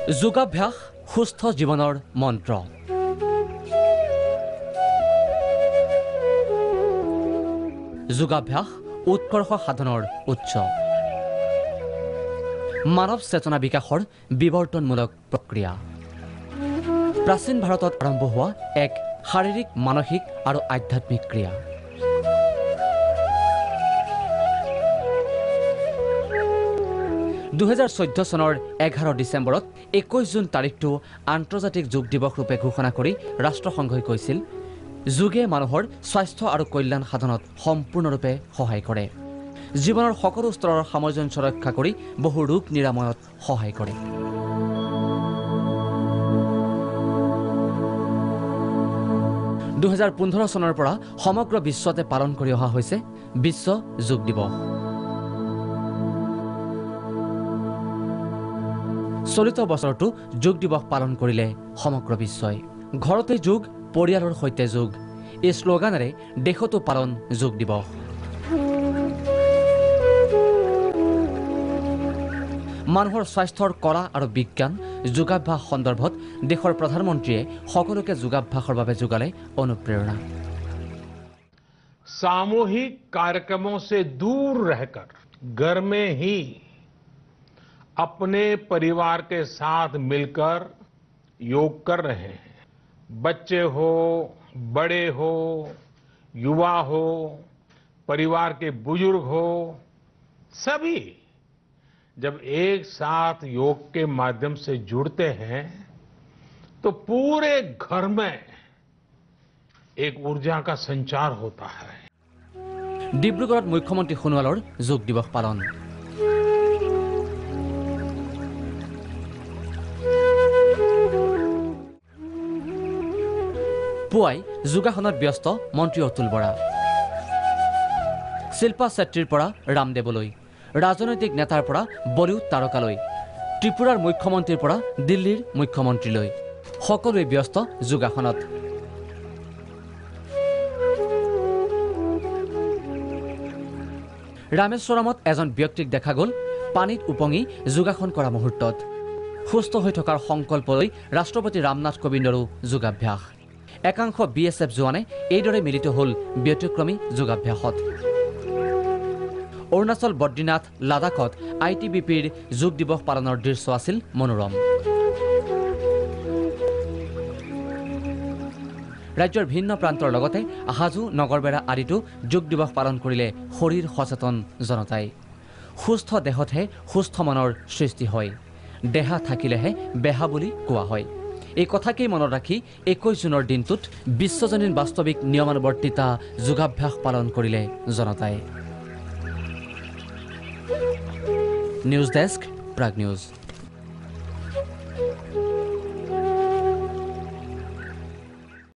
যোগাভ্যাস সুস্থ জীৱনৰ মন্ত্ৰ। যোগাভ্যাস উৎকৰ্ষ সাধনৰ উৎস। মানৱ চেতনা বিকাশৰ বিৱৰ্তনমূলক প্ৰক্ৰিয়া। প্ৰাচীন ভাৰতত আৰম্ভ হোৱা এক শাৰীৰিক, মানসিক আৰু আধ্যাত্মিক ক্ৰিয়া। (2014 চনৰ 11 ডিচেম্বৰত 21 জুন তাৰিখটো আন্তৰ্জাতিক যোগ দিৱস ৰূপে ঘোষণা কৰি ৰাষ্ট্ৰসংঘই কৈছিল, যোগে মানুহৰ স্বাস্থ্য আৰু কল্যাণ সাধনত সম্পূৰ্ণৰূপে সহায় কৰে। জীৱনৰ সকলো স্তৰৰ সামঞ্জস্য ৰক্ষা কৰি বহু ৰোগ নিৰাময়ত সহায় কৰে। (2015 চনৰ পৰা সমগ্ৰ বিশ্বতে পালন কৰি অহা হৈছে বিশ্ব যোগ দিৱস। চলিত বছৰটো যোগ দিৱস পালন কৰিলে সমগ্ৰ বিশ্বই। ঘৰতে যোগ, পৰিয়ালৰ সৈতে যোগ, এই শ্লোগানেৰে দেশতো পালন যোগ দিৱস। মানুহৰ স্বাস্থ্যৰ কলা আৰু বিজ্ঞান যোগাভ্যাস সন্দৰ্ভত দেশৰ প্ৰধানমন্ত্ৰীয়ে সকলোকে যোগাভ্যাসৰ বাবে যোগালে অনুপ্ৰেৰণা। सामूहिक कार्यक्रमों से दूर रहकर घर में ही अपने परिवार के साथ मिलकर योग कर रहे हैं। बच्चे हो, बड़े हो, युवा हो, परिवार के बुजुर्ग हो, सभी जब एक साथ योग के माध्यम से जुड़ते हैं तो पूरे घर में एक ऊर्जा का संचार होता है। ডিব্ৰুগড়ত মুখ্যমন্ত্ৰী সোণোৱালৰ যোগ দিৱস পালন। পুৱাই যোগাসনত ব্যস্ত মন্ত্ৰী অতুল বৰা। শিল্পা ছেত্ৰীৰ পৰা ৰামদেৱলৈ, ৰাজনৈতিক নেতাৰ পৰা বলিউড তাৰকালৈ, ত্ৰিপুৰাৰ মুখ্যমন্ত্ৰীৰ পৰা দিল্লীৰ মুখ্যমন্ত্ৰীলৈ সকলোৱে ব্যস্ত যোগাসনত। ৰামেশ্বৰমত এজন ব্যক্তিক দেখা গ'ল পানীত উপঙি যোগাসন কৰা মুহূৰ্তত। সুস্থ হৈ থকাৰ সংকল্প লৈ ৰাষ্ট্ৰপতি ৰামনাথ কোবিন্দৰো যোগাভ্যাস। একাংশ BSF জোৱানে এইদৰে মিলিত হ'ল ব্যতিক্ৰমী যোগাভ্যাসত। অৰুণাচল, বদ্ৰীনাথ, লাডাখত ITBPৰ যোগ দিৱস পালনৰ দৃশ্য আছিল মনোৰম। ৰাজ্যৰ ভিন্ন প্ৰান্তৰ লগতে হাজো, নগৰবেৰা আদিতো যোগ দিৱস পালন কৰিলে শৰীৰ সচেতন জনতাই। সুস্থ দেহতহে সুস্থ মনৰ সৃষ্টি হয়, দেহা থাকিলেহে বেহা বুলি কোৱা হয়। এই কথাকেই মনত ৰাখি 21 জুনৰ দিনটোত বিশ্বজনীন বাস্তৱিক নিয়মানুৱৰ্তিতা যোগাভ্যাস পালন কৰিলে জনতাই। News desk, Prag news.